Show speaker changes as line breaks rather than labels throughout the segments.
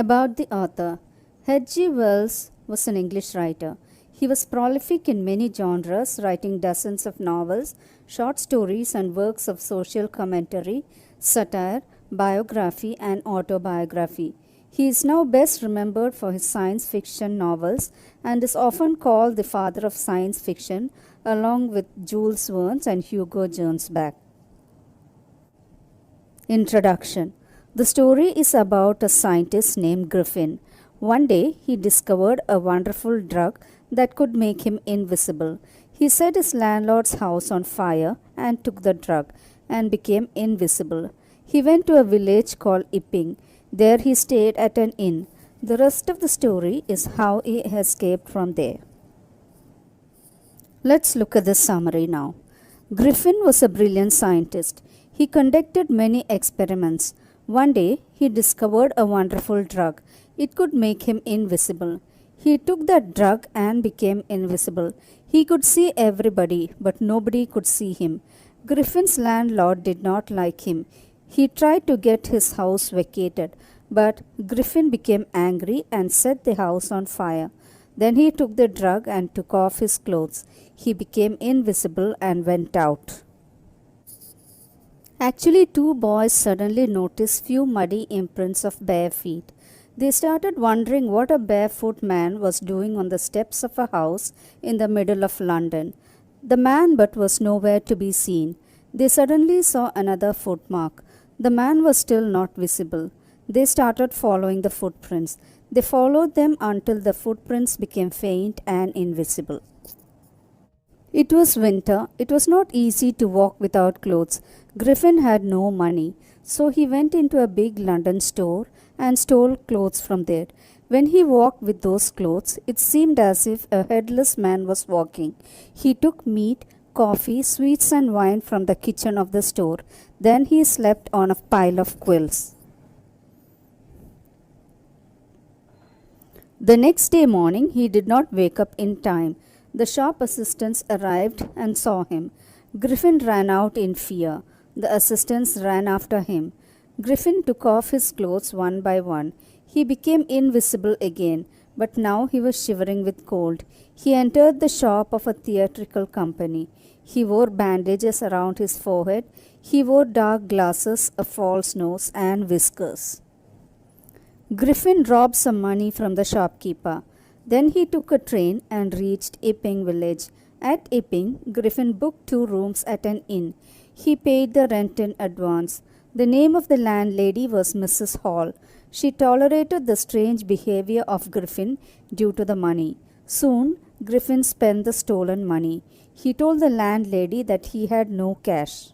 About the author, H.G. Wells was an English writer. He was prolific in many genres, writing dozens of novels, short stories, and works of social commentary, satire, biography, and autobiography. He is now best remembered for his science fiction novels and is often called the father of science fiction, along with Jules Verne and Hugo Gernsback. Introduction. The story is about a scientist named Griffin. One day, he discovered a wonderful drug that could make him invisible. He set his landlord's house on fire and took the drug and became invisible. He went to a village called Epping. There he stayed at an inn. The rest of the story is how he escaped from there. Let's look at the summary now. Griffin was a brilliant scientist. He conducted many experiments. One day, he discovered a wonderful drug. It could make him invisible. He took that drug and became invisible. He could see everybody, but nobody could see him. Griffin's landlord did not like him. He tried to get his house vacated, but Griffin became angry and set the house on fire. Then he took the drug and took off his clothes. He became invisible and went out. Actually, two boys suddenly noticed few muddy imprints of bare feet. They started wondering what a barefoot man was doing on the steps of a house in the middle of London. The man but was nowhere to be seen. They suddenly saw another footmark. The man was still not visible. They started following the footprints. They followed them until the footprints became faint and invisible. It was winter. It was not easy to walk without clothes. Griffin had no money, so he went into a big London store and stole clothes from there. When he walked with those clothes, it seemed as if a headless man was walking. He took meat, coffee, sweets, and wine from the kitchen of the store. Then he slept on a pile of quills. The next day morning, he did not wake up in time. The shop assistants arrived and saw him. Griffin ran out in fear. The assistants ran after him. Griffin took off his clothes one by one. He became invisible again, but now he was shivering with cold. He entered the shop of a theatrical company. He wore bandages around his forehead. He wore dark glasses, a false nose, and whiskers. Griffin robbed some money from the shopkeeper. Then he took a train and reached Epping village. At Epping, Griffin booked 2 rooms at an inn. He paid the rent in advance. The name of the landlady was Mrs. Hall. She tolerated the strange behavior of Griffin due to the money. Soon, Griffin spent the stolen money. He told the landlady that he had no cash.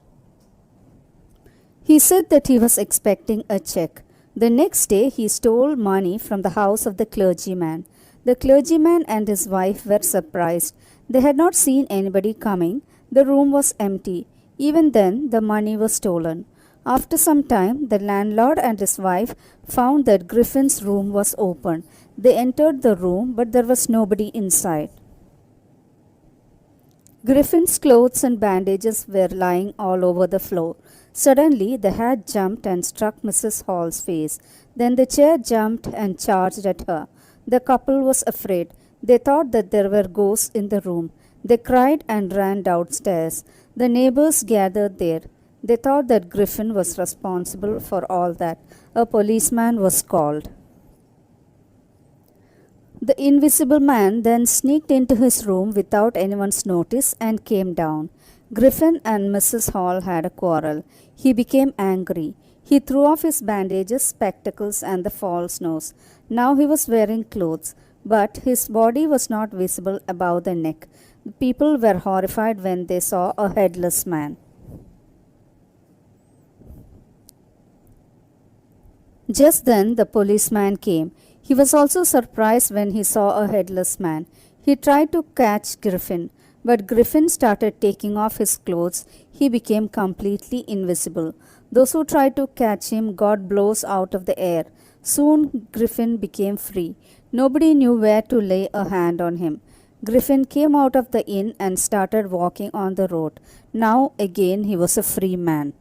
He said that he was expecting a check. The next day, he stole money from the house of the clergyman. The clergyman and his wife were surprised. They had not seen anybody coming. The room was empty. Even then, the money was stolen. After some time, the landlord and his wife found that Griffin's room was open. They entered the room, but there was nobody inside. Griffin's clothes and bandages were lying all over the floor. Suddenly, the hat jumped and struck Mrs. Hall's face. Then the chair jumped and charged at her. The couple was afraid. They thought that there were ghosts in the room. They cried and ran downstairs. The neighbors gathered there. They thought that Griffin was responsible for all that. A policeman was called. The invisible man then sneaked into his room without anyone's notice and came down. Griffin and Mrs. Hall had a quarrel. He became angry. He threw off his bandages, spectacles, and the false nose. Now he was wearing clothes, but his body was not visible above the neck. The people were horrified when they saw a headless man. Just then the policeman came. He was also surprised when he saw a headless man. He tried to catch Griffin, but Griffin started taking off his clothes. He became completely invisible. Those who tried to catch him got blows out of the air. Soon Griffin became free. Nobody knew where to lay a hand on him. Griffin came out of the inn and started walking on the road. Now again he was a free man.